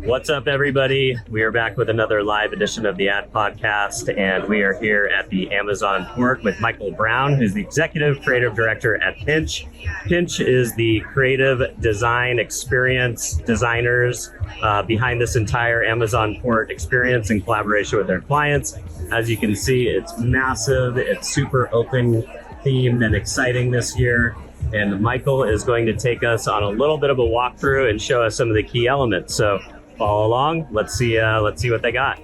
What's up, everybody? We are back with another live edition of the Ad Podcast, and we are here at the Amazon Port with Micheal Brown, who's the Executive Creative Director at Pinch. Pinch is the creative design experience designers behind this entire Amazon Port experience in collaboration with their clients. As you can see, it's massive, it's super open themed and exciting this year. And Micheal is going to take us on a little bit of a walkthrough and show us some of the key elements. So follow along. Let's see what they got.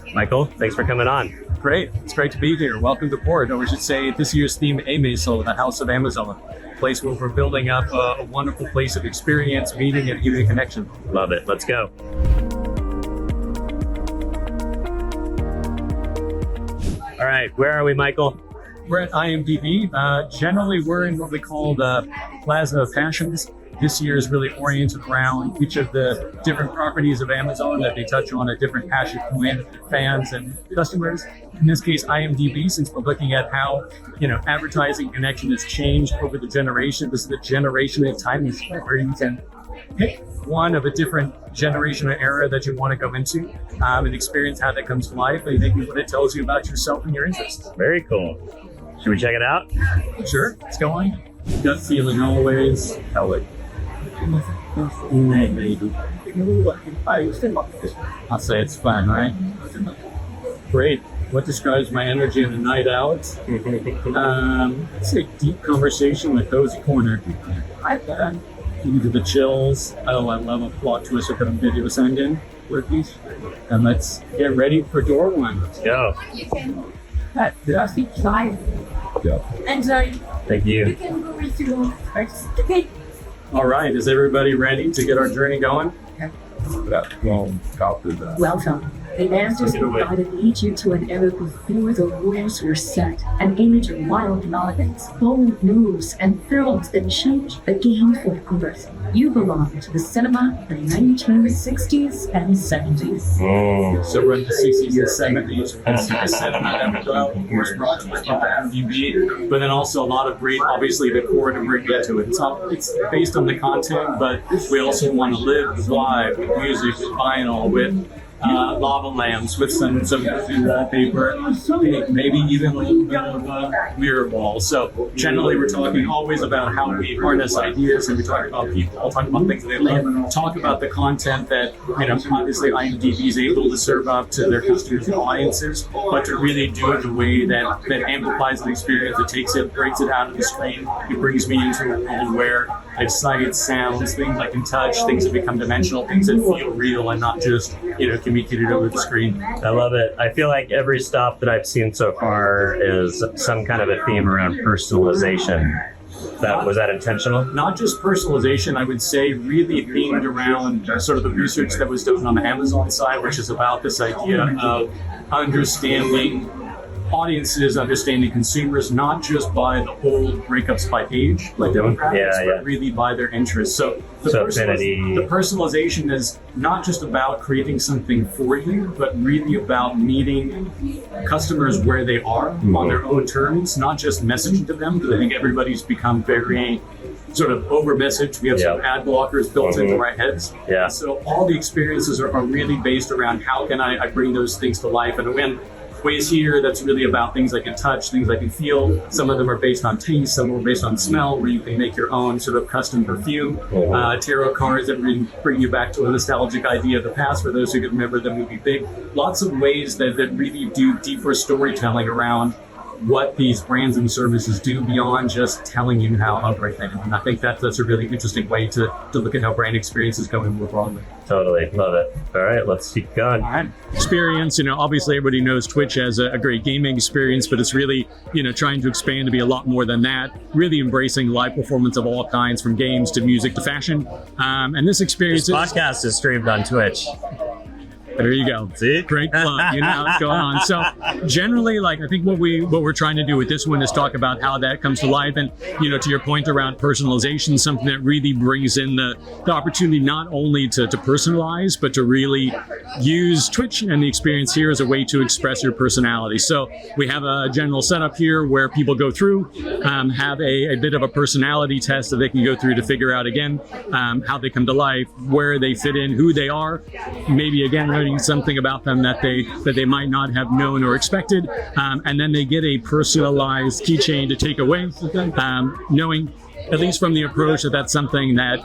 Micheal, thanks for coming on. Great. It's great to be here. Welcome to Port, or we should say this year's theme, Micheal, the House of Amazon. A place where we're building up a wonderful place of experience, meeting, and human connection. Love it. Let's go. All right, where are we, Micheal? We're at IMDb. Generally, we're in what we call the Plaza of Passions. This year is really oriented around each of the different properties of Amazon that they touch on at different passion point fans and customers. In this case, IMDb, since we're looking at how, advertising connection has changed over the generation. This is a generational time where you can pick one of a different generational era that you want to go into and experience how that comes to life and maybe what it tells you about yourself and your interests. Very cool. Should we check it out? Sure, let's go on. Gut feeling always. I'll say it's fun, right? Great. What describes my energy on a night out? Let's say deep conversation with cozy corner. Into the chills. Oh, I love a plot twist or kind of video send-in with these. And let's get ready for door one. Let's go. Did I speak live? Yeah. And Thank you. you can go with your first. Okay. All right, is everybody ready to get our journey going? Welcome. The Masters invited lead you to an era before the rules were set, an age of wild novels, bold moves, and films that changed the game forever. You belong to the cinema of the 1960s and 70s. So we're in the 60s and 70s, and the cinema and of course, brought to MTV, but then also a lot of great, obviously, the core to bring it to it. It's based on the content, but we also want to live live with music, with vinyl, with lava lamps, with some wallpaper, maybe even a little bit of a mirror wall. So generally we're talking always about how we harness ideas, and we talk about people, talk about things they love, talk about the content that, obviously IMDb is able to serve up to their customers and audiences, but to really do it in a way that amplifies the experience, it takes it, breaks it out of the screen, it brings me into a world where it's sight, sounds, things I can touch, things that become dimensional, things that feel real and not just, communicated over the screen. I love it. I feel like every stop that I've seen so far is some kind of a theme around personalization. Was that intentional? Not just personalization, I would say really themed around sort of the research that was done on the Amazon side, which is about this idea of understanding audiences, understanding consumers, not just by the old breakups by age, like demographics, but really by their interests. So the personalization is not just about creating something for you, but really about meeting customers where they are on their own terms, not just messaging to them, because I think everybody's become very sort of over-messaged. We have some ad blockers built into our heads. Yeah. So all the experiences are really based around how can I bring those things to life. And when ways here that's really about things I can touch, things I can feel. Some of them are based on taste, some are based on smell, where you can make your own sort of custom perfume. Tarot cards that really bring you back to a nostalgic idea of the past for those who can remember the movie Big. Lots of ways that really do deeper storytelling around what these brands and services do beyond just telling you how to operate them. And I think that's a really interesting way to look at how brand experiences go in more broadly. Totally. Love it. All right, let's keep going. All right. Experience, obviously everybody knows Twitch has a great gaming experience, but it's really, trying to expand to be a lot more than that, really embracing live performance of all kinds, from games to music to fashion. And this experience... This podcast is streamed on Twitch. There you go. See? Great plug. You know what's going on. So generally, like, I think what we're trying to do with this one is talk about how that comes to life. And, you know, to your point around personalization, something that really brings in the opportunity not only to personalize, but to really use Twitch and the experience here as a way to express your personality. So we have a general setup here where people go through, have a bit of a personality test that they can go through to figure out, again, how they come to life, where they fit in, who they are, maybe, again, learning something about them that they might not have known or expected, and then they get a personalized keychain to take away, knowing, at least from the approach, that that's something that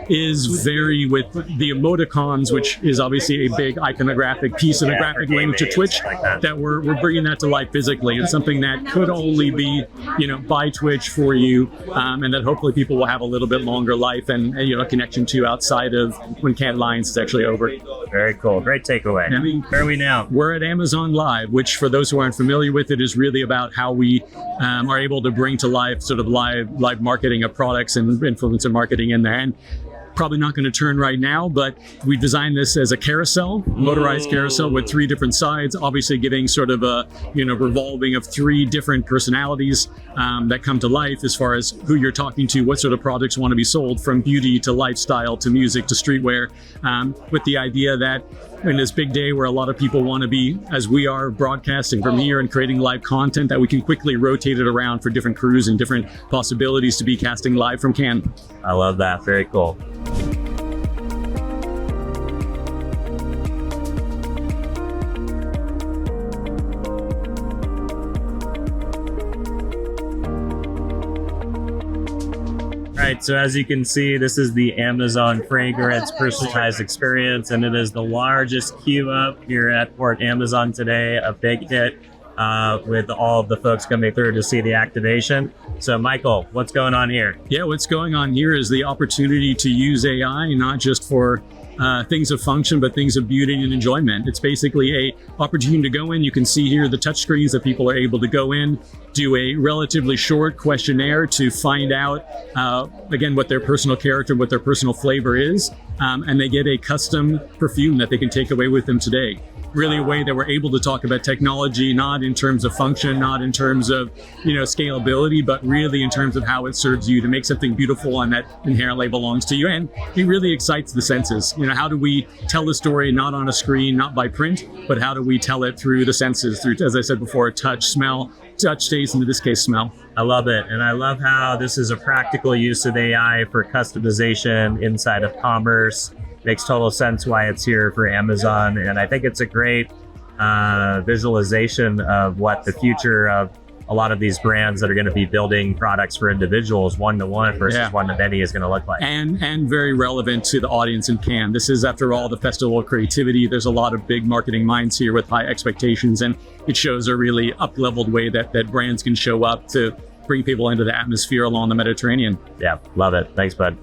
is very with the emoticons, which is obviously a big iconographic piece and a graphic link to Twitch, that we're bringing that to life physically. It's something that could only be, you know, by Twitch for you, and that hopefully people will have a little bit longer life and you know, a connection to outside of when Cannes Lions is actually over. Very cool. Great takeaway. I mean, where are we now? We're at Amazon Live, which, for those who aren't familiar with it, is really about how we are able to bring to life sort of live marketing of products and influencer marketing in there. And probably not going to turn right now, but we designed this as a carousel, motorized carousel with 3 different sides, obviously giving sort of a, you know, revolving of 3 different personalities that come to life as far as who you're talking to, what sort of products want to be sold, from beauty to lifestyle to music to streetwear, with the idea that in this big day where a lot of people want to be, as we are, broadcasting from here and creating live content, that we can quickly rotate it around for different crews and different possibilities to be casting live from Cannes. I love that. Very cool. All right, so as you can see, this is the Amazon Fragrance Personalized Experience, and it is the largest queue up here at Port Amazon today, a big hit with all of the folks coming through to see the activation. So, Michael, what's going on here? Yeah, what's going on here is the opportunity to use AI, not just for things of function, but things of beauty and enjoyment. It's basically a opportunity to go in. You can see here the touch screens that people are able to go in, do a relatively short questionnaire to find out, again, what their personal character, what their personal flavor is, and they get a custom perfume that they can take away with them today. Really a way that we're able to talk about technology, not in terms of function, not in terms of, you know, scalability, but really in terms of how it serves you to make something beautiful and that inherently belongs to you. And it really excites the senses. You know, how do we tell the story not on a screen, not by print, but how do we tell it through the senses, through, as I said before, touch, smell, touch, taste, and in this case, smell. I love it. And I love how this is a practical use of AI for customization inside of commerce. Makes total sense why it's here for Amazon. And I think it's a great visualization of what the future of a lot of these brands that are going to be building products for individuals one-to-one versus one-to-many is going to look like. And very relevant to the audience in Cannes. This is, after all, the Festival of Creativity. There's a lot of big marketing minds here with high expectations, and it shows a really up-leveled way that brands can show up to bring people into the atmosphere along the Mediterranean. Yeah, love it. Thanks, bud.